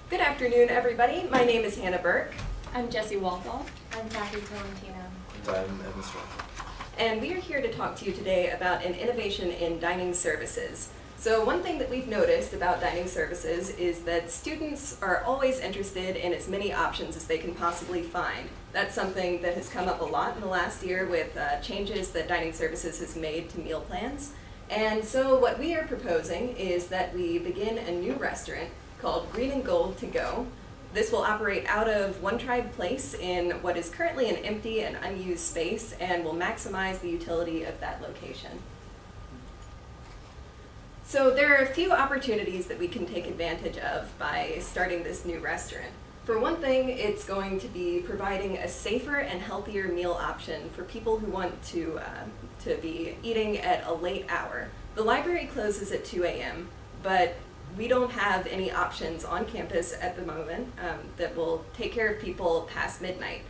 Good afternoon, everybody. My name is Hannah Burke. I'm Jessie Walthall. I'm Kathy Tolentino. I'm Evan Strong. And we are here to talk to you today about an innovation in dining services. So one thing that we've noticed about dining services is that students are always interested in as many options as they can possibly find. That's something that has come up a lot in the last year with changes that dining services has made to meal plans. And so what we are proposing is that we begin a new restaurant called Green and Gold To Go. This will operate out of One Tribe Place in what is currently an empty and unused space and will maximize the utility of that location. So there are a few opportunities that we can take advantage of by starting this new restaurant. For one thing, it's going to be providing a safer and healthier meal option for people who want to be eating at a late hour. The library closes at 2 a.m., but we don't have any options on campus at the moment that will take care of people past midnight.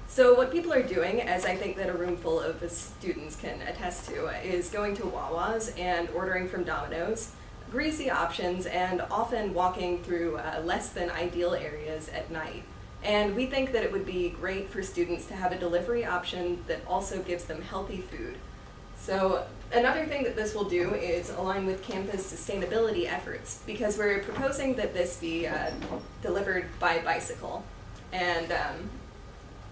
So what people are doing, as I think that a room full of students can attest to, is going to Wawa's and ordering from Domino's, greasy options, and often walking through less than ideal areas at night. And we think that it would be great for students to have a delivery option that also gives them healthy food. So another thing that this will do is align with campus sustainability efforts, because we're proposing that this be delivered by bicycle. And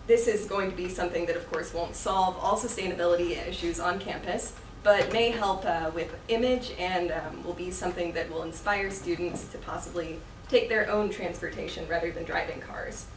this is going to be something that, of course, won't solve all sustainability issues on campus, but may help with image and will be something that will inspire students to possibly take their own transportation rather than driving cars.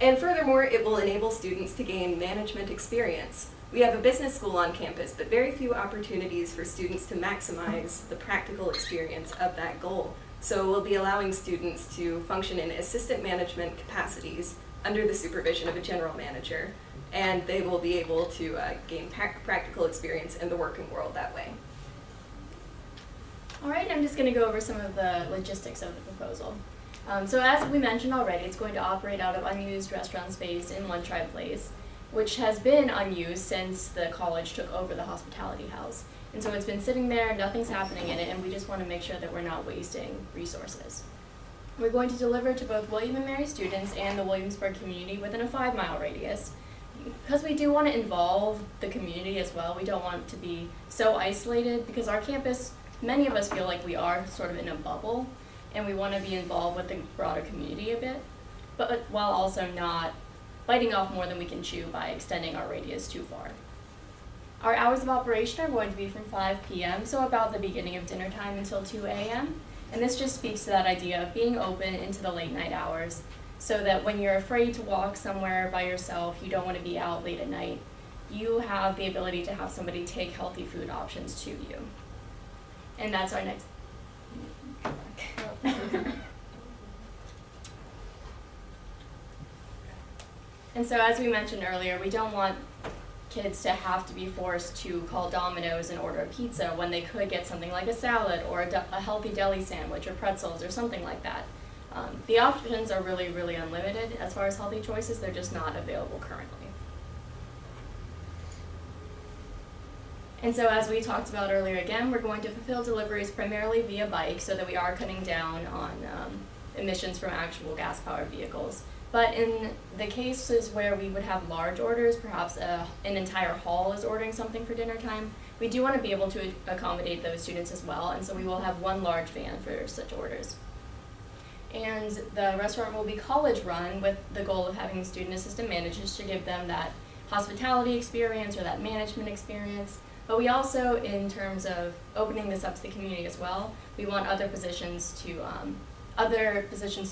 And furthermore, it will enable students to gain management experience. We have a business school on campus, but very few opportunities for students to maximize the practical experience of that goal. So we'll be allowing students to function in assistant management capacities under the supervision of a general manager, and they will be able to gain practical experience in the working world that way. All right, I'm just going to go over some of the logistics of the proposal. So as we mentioned already, it's going to operate out of unused restaurant space in One Tribe Place, which has been unused since the college took over the hospitality house. And so it's been sitting there, nothing's happening in it, and we just want to make sure that we're not wasting resources. We're going to deliver to both William and Mary students and the Williamsburg community within a 5-mile radius. Because we do want to involve the community as well, we don't want to be so isolated, because our campus, many of us feel like we are sort of in a bubble, and we want to be involved with the broader community a bit, but while also not biting off more than we can chew by extending our radius too far. Our hours of operation are going to be from 5 p.m., so about the beginning of dinner time until 2 a.m., and this just speaks to that idea of being open into the late night hours, so that when you're afraid to walk somewhere by yourself, you don't want to be out late at night, you have the ability to have somebody take healthy food options to you. And that's our next. And so as we mentioned earlier, we don't want kids to have to be forced to call Domino's and order a pizza when they could get something like a salad or a healthy deli sandwich or pretzels or something like that. The options are really, really unlimited as far as healthy choices. They're just not available currently. And so as we talked about earlier, again, we're going to fulfill deliveries primarily via bike so that we are cutting down on emissions from actual gas-powered vehicles. But in the cases where we would have large orders, perhaps an entire hall is ordering something for dinner time, we do want to be able to accommodate those students as well, and so we will have one large van for such orders. And the restaurant will be college-run with the goal of having student assistant managers to give them that hospitality experience or that management experience. But we also, in terms of opening this up to the community as well, we want other positions to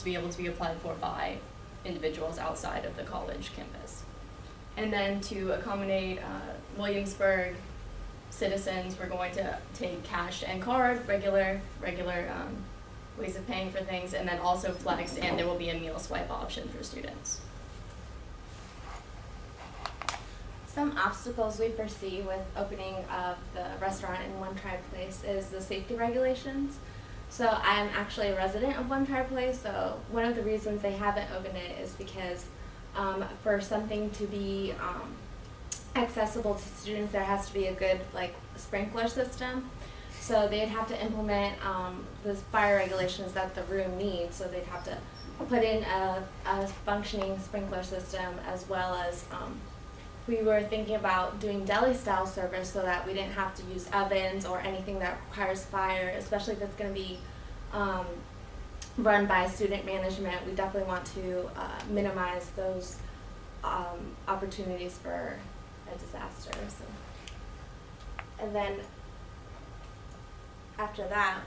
be able to be applied for by individuals outside of the college campus. And then to accommodate Williamsburg citizens, we're going to take cash and card, regular ways of paying for things, and then also flex, and there will be a meal swipe option for students. Some obstacles we foresee with opening of the restaurant in One Tribe Place is the safety regulations. So I'm actually a resident of One Tribe Place, so one of the reasons they haven't opened it is because for something to be accessible to students, there has to be a good sprinkler system. So they'd have to implement the fire regulations that the room needs. So they'd have to put in a functioning sprinkler system, as well as we were thinking about doing deli style service so that we didn't have to use ovens or anything that requires fire, especially if it's going to be run by student management. We definitely want to minimize those opportunities for a disaster. So. And then after that,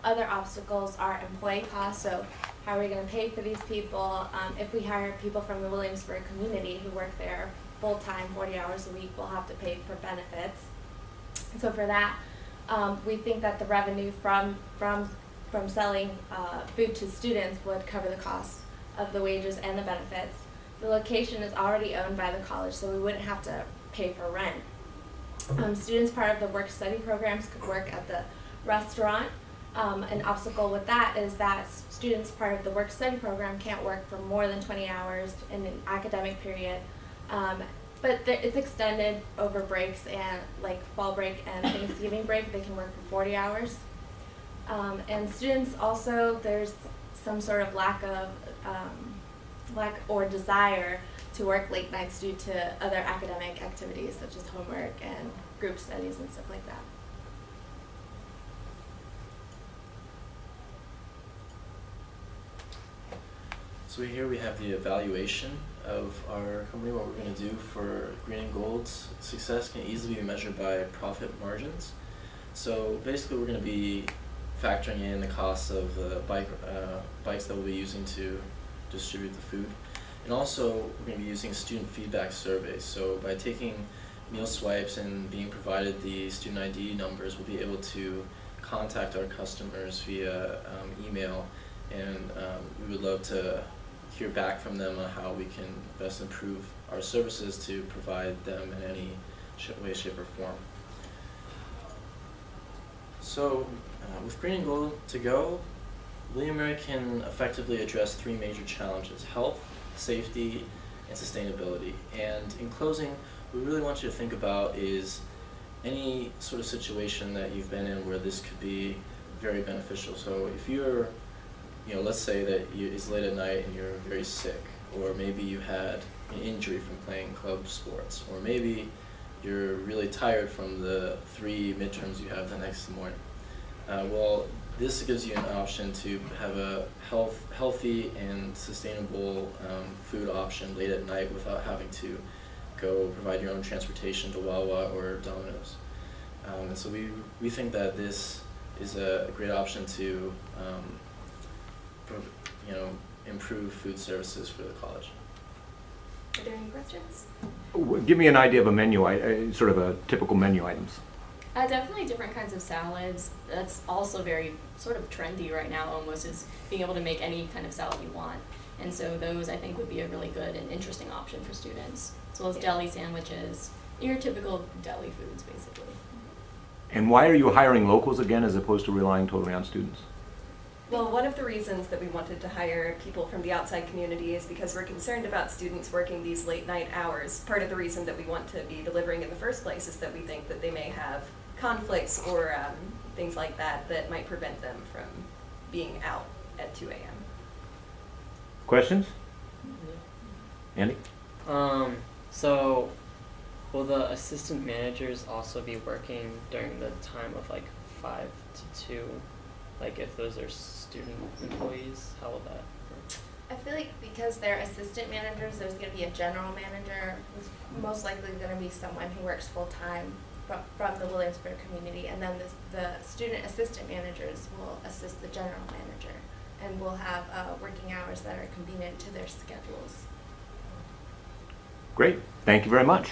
other obstacles are employee costs. So how are we going to pay for these people? If we hire people from the Williamsburg community who work there full-time, 40 hours a week, we'll have to pay for benefits. And so for that, we think that the revenue from selling food to students would cover the cost of the wages and the benefits. The location is already owned by the college, so we wouldn't have to pay for rent. Students part of the work-study programs could work at the restaurant. An obstacle with that is that students part of the work-study program can't work for more than 20 hours in an academic period. But it's extended over breaks, and like fall break and Thanksgiving break, they can work for 40 hours. And students also, there's some sort of lack or desire to work late nights due to other academic activities such as homework and group studies and stuff like that. So here we have the evaluation of our company. What we're going to do for Green and Gold's success can easily be measured by profit margins. So basically we're going to be factoring in the costs of the bikes that we'll be using to distribute the food. And also we're going to be using student feedback surveys. So by taking meal swipes and being provided the student ID numbers, we'll be able to contact our customers via email, and we would love to hear back from them on how we can best improve our services to provide them in any way, shape, or form. So with Green and Gold to go, William & Mary can effectively address three major challenges: health, safety, and sustainability. And in closing, what we really want you to think about is any sort of situation that you've been in where this could be very beneficial. So if you're, let's say that it's late at night and you're very sick, or maybe you had an injury from playing club sports, or maybe you're really tired from the 3 midterms you have the next morning. Well, this gives you an option to have a healthy and sustainable food option late at night without having to go provide your own transportation to Wawa or Domino's. And so we think that this is a great option to improve food services for the college. Are there any questions? Give me an idea of a menu, sort of a typical menu items. Definitely different kinds of salads. That's also very sort of trendy right now, almost, is being able to make any kind of salad you want. And so those, I think, would be a really good and interesting option for students, as well as deli sandwiches, your typical deli foods, basically. And why are you hiring locals again as opposed to relying totally on students? Well, one of the reasons that we wanted to hire people from the outside community is because we're concerned about students working these late night hours. Part of the reason that we want to be delivering in the first place is that we think that they may have conflicts or things like that that might prevent them from being out at 2 a.m. Questions? Andy? So will the assistant managers also be working during the time of like 5 to 2? Like if those are student employees, how will that work? I feel like because they're assistant managers, there's going to be a general manager who's most likely going to be someone who works full-time from the Williamsburg community, and then the student assistant managers will assist the general manager and will have working hours that are convenient to their schedules. Great. Thank you very much.